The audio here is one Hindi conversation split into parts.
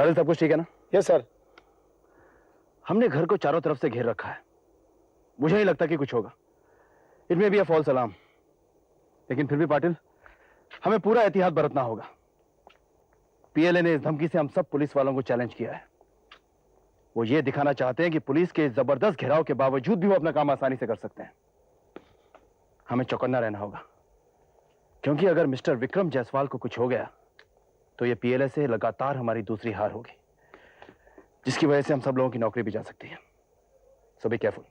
पाटिल, सब कुछ ठीक है ना? Yes sir. हमने घर को चारों तरफ से घेर रखा है। मुझे नहीं लगता कि कुछ होगा। It may be a false alarm, लेकिन फिर भी पाटिल, हमें पूरा एहतियात बरतना होगा। पीएलए ने इस धमकी से हम सब पुलिस वालों को चैलेंज किया है। वो ये दिखाना चाहते हैं कि पुलिस के जबरदस्त घेराव के बावजूद भी वो अपना काम आसानी से कर सकते हैं। हमें चौकन्ना रहना होगा, क्योंकि अगर मिस्टर विक्रम जायसवाल को कुछ हो गया तो ये पीएलए से लगातार हमारी दूसरी हार होगी, जिसकी वजह से हम सब लोगों की नौकरी भी जा सकती है। सो बी केयरफुल।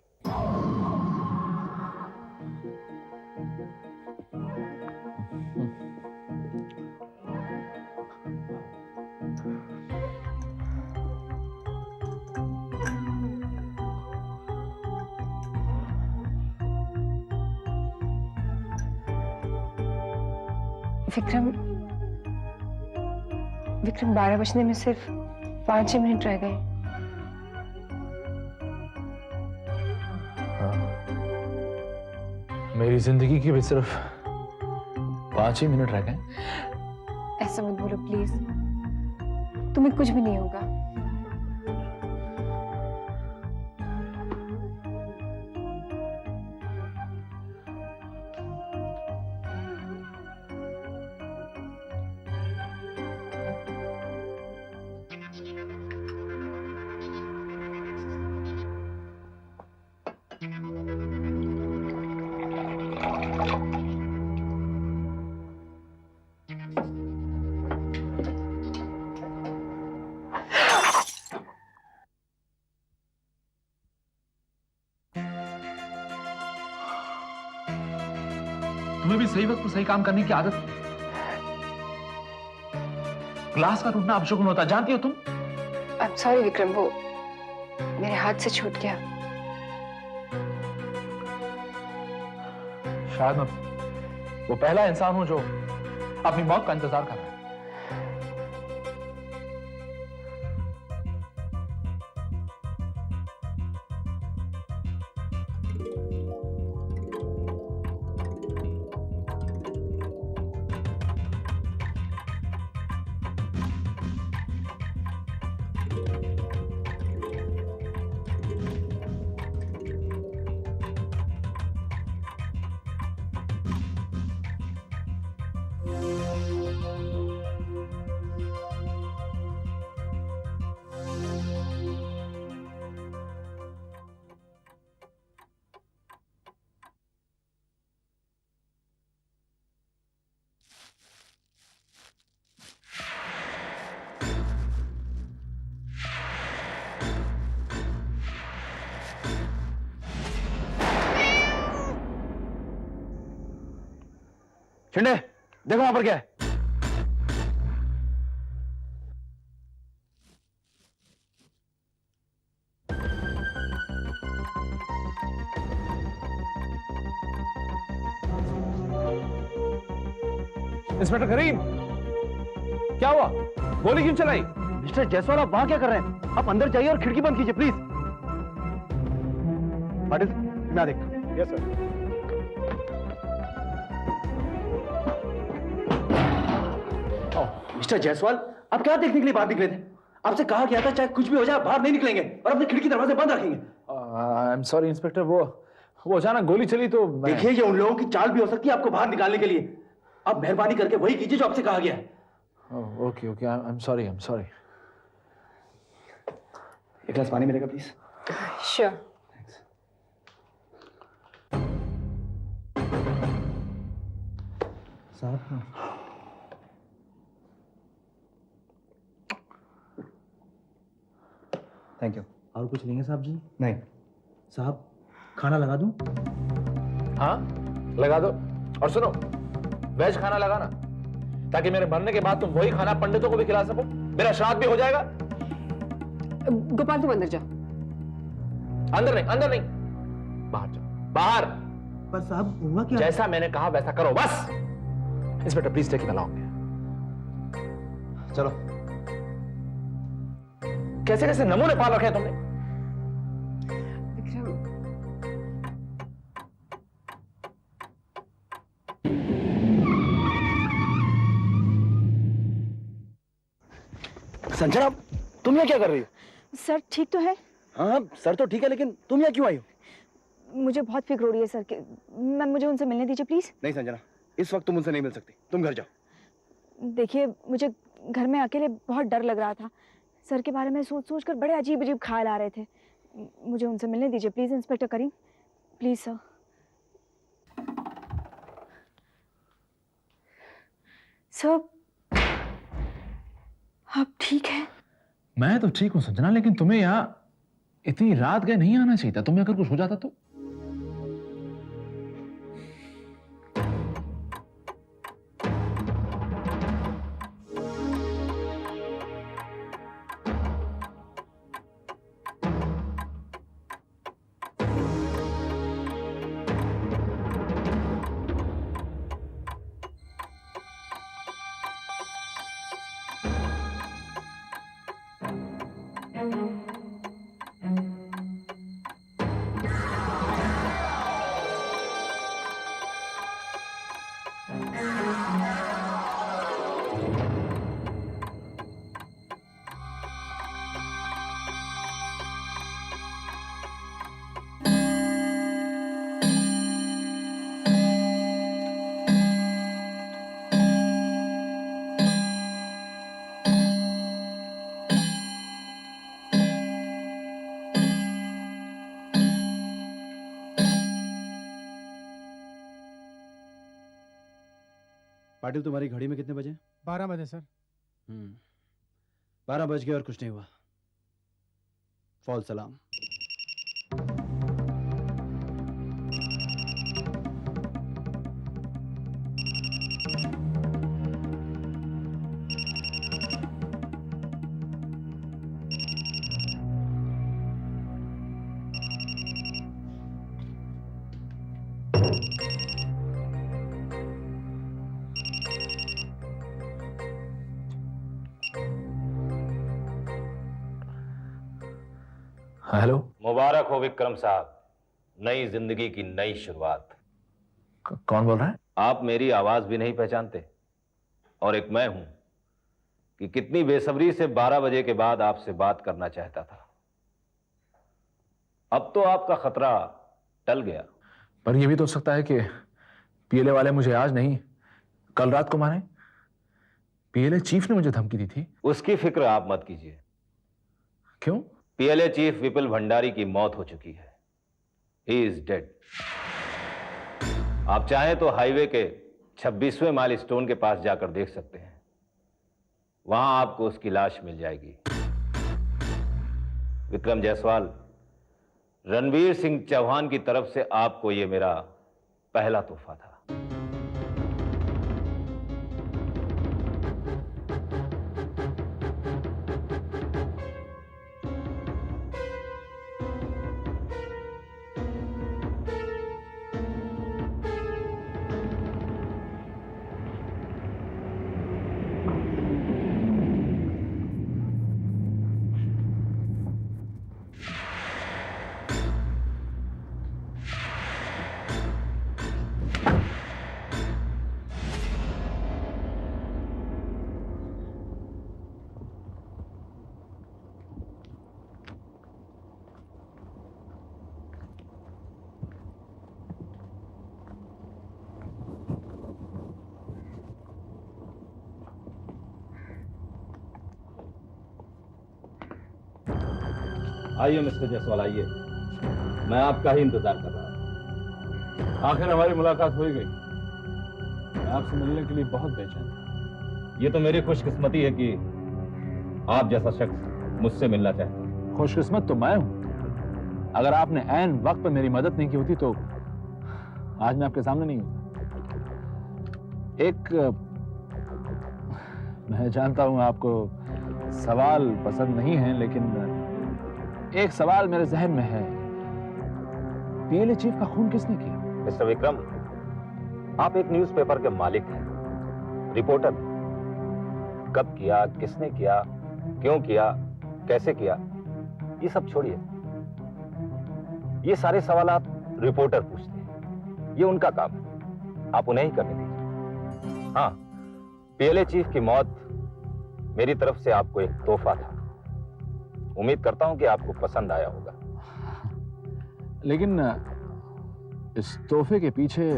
विक्रम 12 बजने में सिर्फ 5 मिनट रह गए। हाँ। मेरी जिंदगी की भी सिर्फ 5 ही मिनट रह गए। ऐसा मत बोलो प्लीज, तुम्हें कुछ भी नहीं होगा। तुम्हें भी सही वक्त पर सही काम करने की आदत है। ग्लास का टूटना अपशकुन होता, जानती हो तुम? I'm sorry विक्रम, वो मेरे हाथ से छूट गया। शायद मैं वो पहला इंसान हूं जो अपनी मौत का इंतजार कर रहा है। शिंदे, देखो वहां पर क्या है। इंस्पेक्टर करीम, क्या हुआ? गोली क्यों चलाई? मिस्टर जायसवाल, आप वहां क्या कर रहे हैं? आप अंदर जाइए और खिड़की बंद कीजिए प्लीज। पाटिल, मैं देखता हूं। Yes sir. मिस्टर जायसवाल, आप क्या देखने के लिए बाहर निकले थे? आपसे कहा गया था चाहे कुछ भी हो जाए बाहर नहीं निकलेंगे और अपनी खिड़की दरवाजे बंद रखेंगे। आई एम सॉरी इंस्पेक्टर, वो अचानक गोली चली तो देखिए, ये उन लोगों की चाल भी हो सकती है आपको बाहर निकालने के लिए। अब मेहरबानी करके वही कीजिए जो आपसे कहा गया है। Okay okay, I am sorry. एक गिलास पानी मिलेगा प्लीज? श्योर। साहब, थैंक यू। और कुछ लेंगे साहब जी? नहीं साहब, खाना लगा दूं? हाँ लगा दो, और सुनो, वेज खाना लगाना, ताकि मेरे मरने के बाद तुम वही खाना पंडितों को भी खिला सको। मेरा श्राद्ध भी हो जाएगा। गोपाल, तुम अंदर जा। अंदर नहीं, बाहर जाओ, बाहर। पर साहब हुआ क्या? जैसा मैंने कहा वैसा करो बस। Inspector please take it along. चलो। कैसे कैसे नमूने पाल रखे हैं तुमने। विक्रम, संजय, आप तुम यहाँ क्या कर रही हो? सर ठीक तो है? हाँ सर तो ठीक है, लेकिन तुम यहाँ क्यों आई हो? मुझे बहुत फिक्र हो रही है सर के। मुझे उनसे मिलने दीजिए प्लीज। नहीं संजना, इस वक्त तुम उनसे नहीं मिल सकती, तुम घर जाओ। देखिए मुझे घर में अकेले बहुत डर लग रहा था। सर के बारे में सोच सोच कर बड़े अजीब अजीब ख्याल आ रहे थे। मुझे उनसे मिलने दीजिए please inspector Karim, please sir. Sir आप ठीक है? मैं तो ठीक हूँ संजना, लेकिन तुम्हें यहाँ इतनी रात गए नहीं आना चाहिए था। तुम्हें अगर कुछ हो जाता तो? पाटिल तुम्हारी घड़ी में कितने बजे? 12 बजे सर। 12 बज गए और कुछ नहीं हुआ। False alarm. हेलो। मुबारक हो विक्रम साहब, नई जिंदगी की नई शुरुआत। कौन बोल रहा है? आप मेरी आवाज भी नहीं पहचानते, और एक मैं हूं कि कितनी बेसब्री से 12 बजे के बाद आपसे बात करना चाहता था। अब तो आपका खतरा टल गया। पर यह भी तो हो सकता है कि पीएलए वाले मुझे आज नहीं कल रात को मारे। पीएलए चीफ ने मुझे धमकी दी थी। उसकी फिक्र आप मत कीजिए। क्यों? पीएलए चीफ विपुल भंडारी की मौत हो चुकी है। He is dead. आप चाहें तो हाईवे के 26वें माइलस्टोन के पास जाकर देख सकते हैं, वहां आपको उसकी लाश मिल जाएगी। विक्रम जायसवाल, रणवीर सिंह चौहान की तरफ से आपको यह मेरा पहला तोहफा था। आइए मिस्टर जायसवाल, आइए। मैं आपका ही इंतजार कर रहा था। आखिर हमारी मुलाकात हो ही गई। मैं आपसे मिलने के लिए बहुत बेचैन था। ये तो मेरी खुशकिस्मती है कि आप जैसा शख्स मुझसे मिलना चाहता है। खुशकिस्मत तो मैं हूं। अगर आपने ऐन वक्त पर मेरी मदद नहीं की होती तो आज मैं आपके सामने नहीं होता। मैं जानता हूं आपको सवाल पसंद नहीं है, लेकिन एक सवाल मेरे जहन में है। पीएलए चीफ का खून किसने किया? मिस्टर विक्रम, आप एक न्यूज़पेपर के मालिक हैं, रिपोर्टर। कब किया, किसने किया, क्यों किया, कैसे किया, ये सब छोड़िए। ये सारे सवाल आप रिपोर्टर पूछते हैं, ये उनका काम है, आप उन्हें ही करने दीजिए। हाँ, पीएलए चीफ की मौत मेरी तरफ से आपको एक तोहफा था। उम्मीद करता हूं कि आपको पसंद आया होगा। लेकिन इस तोहफे के पीछे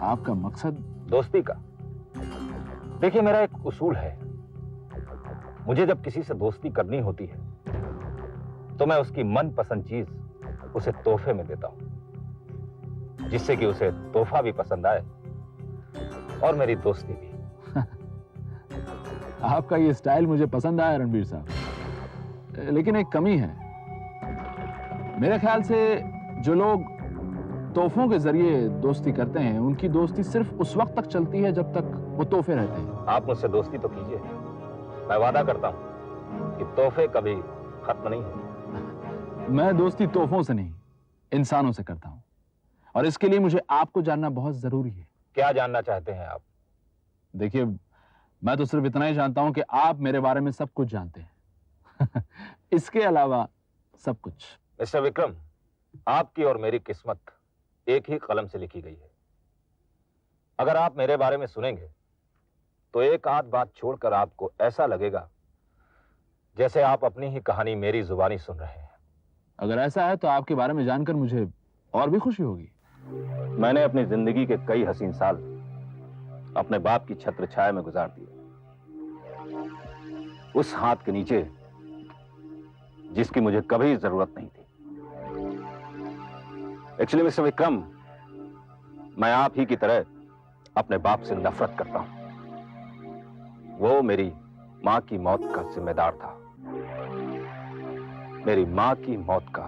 आपका मकसद? दोस्ती का। देखिए, मेरा एक उसूल है, मुझे जब किसी से दोस्ती करनी होती है तो मैं उसकी मनपसंद चीज उसे तोहफे में देता हूं, जिससे कि उसे तोहफा भी पसंद आए और मेरी दोस्ती भी। आपका ये स्टाइल मुझे पसंद आया रणबीर साहब, लेकिन एक कमी है। मेरे ख्याल से जो लोग तोहफों के जरिए दोस्ती करते हैं, उनकी दोस्ती सिर्फ उस वक्त तक चलती है जब तक वो तोहफे रहते हैं। आप मुझसे दोस्ती तो कीजिए, मैं वादा करता हूं कि तोहफे कभी खत्म नहीं होंगे। मैं दोस्ती तोहफों से नहीं, इंसानों से करता हूं, और इसके लिए मुझे आपको जानना बहुत जरूरी है। क्या जानना चाहते हैं आप? देखिए, मैं तो सिर्फ इतना ही जानता हूं कि आप मेरे बारे में सब कुछ जानते हैं। इसके अलावा सब कुछ। मिस्टर विक्रम, आपकी और मेरी किस्मत एक ही कलम से लिखी गई है। अगर आप मेरे बारे में सुनेंगे तो एक आध बात छोड़कर आपको ऐसा लगेगा जैसे आप अपनी ही कहानी मेरी जुबानी सुन रहे हैं। अगर ऐसा है तो आपके बारे में जानकर मुझे और भी खुशी होगी। मैंने अपनी जिंदगी के कई हसीन साल अपने बाप की छत्र छाया में गुजार दिए, उस हाथ के नीचे जिसकी मुझे कभी जरूरत नहीं थी। एक्चुअली मिस्टर विक्रम, मैं आप ही की तरह अपने बाप से नफरत करता हूं। वो मेरी मां की मौत का जिम्मेदार था, मेरी मां की मौत का,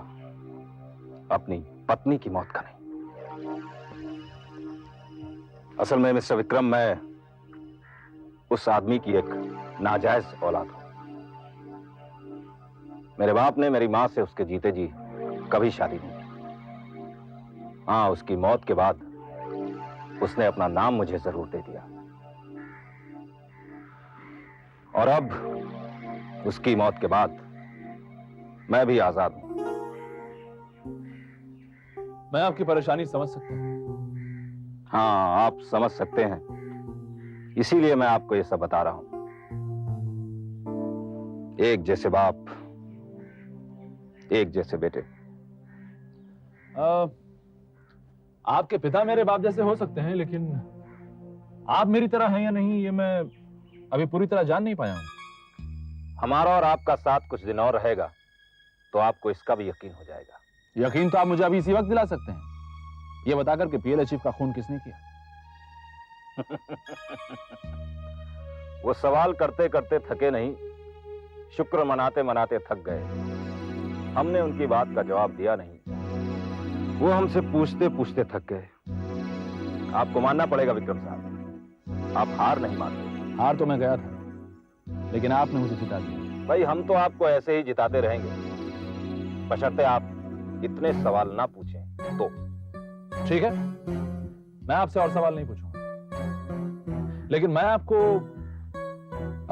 अपनी पत्नी की मौत का नहीं। असल में मिस्टर विक्रम, मैं उस आदमी की एक नाजायज औलाद हूं। मेरे बाप ने मेरी मां से उसके जीते जी कभी शादी नहीं की। हाँ, उसकी मौत के बाद उसने अपना नाम मुझे जरूर दे दिया, और अब उसकी मौत के बाद मैं भी आजाद हूं। मैं आपकी परेशानी समझ सकता हूं। हाँ, आप समझ सकते हैं, इसीलिए मैं आपको ये सब बता रहा हूं। एक जैसे बाप, एक जैसे बेटे। आपके पिता मेरे बाप जैसे हो सकते हैं, लेकिन आप मेरी तरह हैं या नहीं, ये मैं अभी पूरी तरह जान नहीं पाया हूं। हमारा और आपका साथ कुछ दिन और रहेगा तो आपको इसका भी यकीन हो जाएगा। यकीन तो आप मुझे अभी इसी वक्त दिला सकते हैं, ये बताकर कि पीएलए चीफ का खून किसने किया। वो सवाल करते करते थके नहीं, शुक्र मनाते मनाते थक गए। हमने उनकी बात का जवाब दिया नहीं, वो हमसे पूछते पूछते थक गए। आपको मानना पड़ेगा विक्रम साहब, आप हार नहीं मानते। हार तो मैं गया था, लेकिन आपने मुझे जिता दिया। भाई, हम तो आपको ऐसे ही जिताते रहेंगे, बशर्ते आप इतने सवाल ना पूछें तो। ठीक है, मैं आपसे और सवाल नहीं पूछूंगा, लेकिन मैं आपको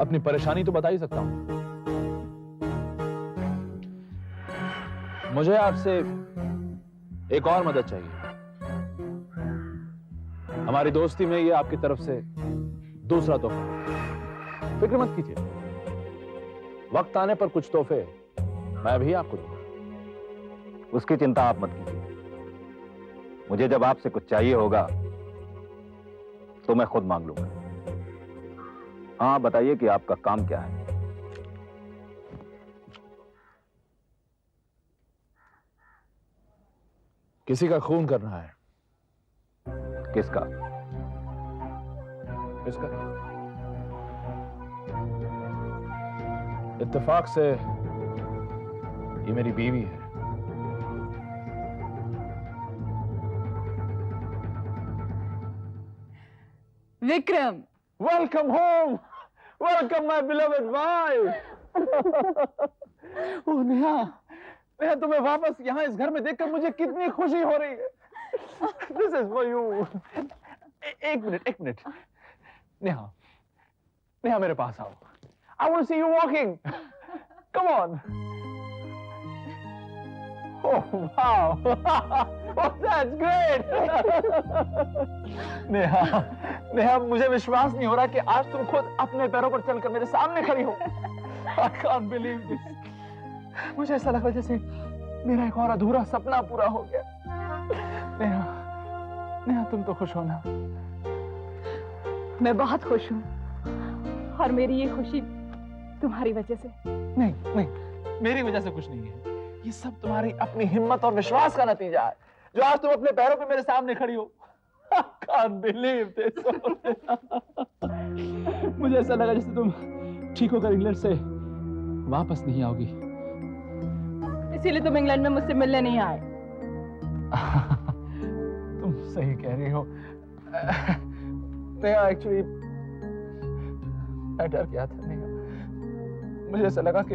अपनी परेशानी तो बता ही सकता हूं। मुझे आपसे एक और मदद चाहिए। हमारी दोस्ती में ये आपकी तरफ से दूसरा तोहफा। फिक्र मत कीजिए, वक्त आने पर कुछ तोहफे मैं भी आपको दूंगा। उसकी चिंता आप मत कीजिए, मुझे जब आपसे कुछ चाहिए होगा तो मैं खुद मांग लूंगा। हाँ, बताइए कि आपका काम क्या है। किसी का खून करना है। किसका? किसका? इत्तेफाक से ये मेरी बीवी है। Vikram, welcome home, welcome my beloved wife. Oh Neha, Neha, तुम्हें वापस यहाँ इस घर में देखकर मुझे कितनी खुशी हो रही है। This is for you. एक मिनट नेहा, नेहा मेरे पास आओ। I want to see you walking, come on. Oh wow! Oh, that's great! Neha, मुझे विश्वास नहीं हो रहा कि आज तुम खुद अपने पैरों पर चलकर मेरे सामने खड़ी हो। I can't believe this. मुझे ऐसा लगा जैसे मेरा एक और अधूरा सपना पूरा हो गया। नेहा, नेहा तुम तो खुश हो ना? मैं बहुत खुश हूँ और मेरी ये खुशी तुम्हारी वजह से। नहीं नहीं, मेरी वजह से कुछ नहीं है। ये सब तुम्हारी अपनी हिम्मत और विश्वास का नतीजा है, जो आज तुम अपने पैरों पे मेरे सामने खड़ी हो। I can't believe this. मुझे ऐसा लगा जैसे तुम ठीक होकर इंग्लैंड से वापस नहीं आओगी। इसीलिए तुम इंग्लैंड में मुझसे मिलने नहीं आए। तुम सही कह रही हो। नहीं, एक्चुअली मैं डर गया था। नहीं, मुझे ऐसा लगा कि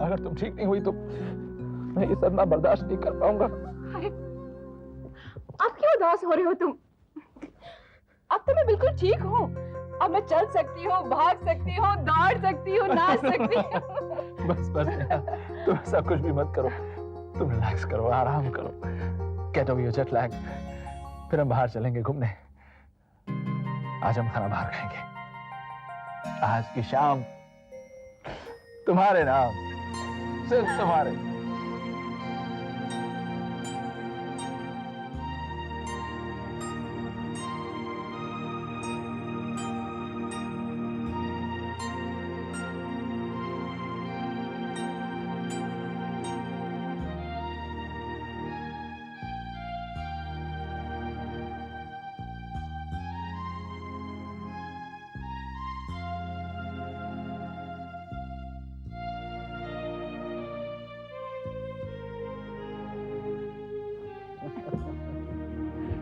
अगर तुम ठीक नहीं हुई तो मैं ये सदमा बर्दाश्त नहीं कर पाऊंगा। अब क्यों उदास हो रहे हो तुम? अब तो मैं बिल्कुल ठीक हूँ। अब मैं चल सकती हूँ, भाग सकती हूँ, दौड़ सकती हूँ, नाच सकती हूँ। बस बस नेहा, तुम ऐसा कुछ भी मत करो। तुम रिलैक्स करो, आराम करो, get over your jet lag. फिर हम बाहर चलेंगे घूमने। आज हम खाना बाहर खाएंगे। आज की शाम तुम्हारे नाम, सिर्फ तुम्हारे।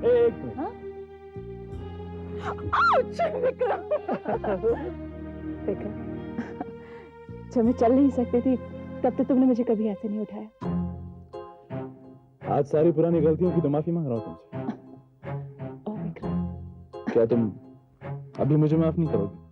एक देखा, जब मैं चल नहीं सकती थी तब तो तुमने मुझे कभी ऐसे नहीं उठाया। आज सारी पुरानी गलतियों की तो माफी मांग रहा हूँ तुमसे। ओ विक्रम, क्या तुम अभी मुझे माफ नहीं करोगे?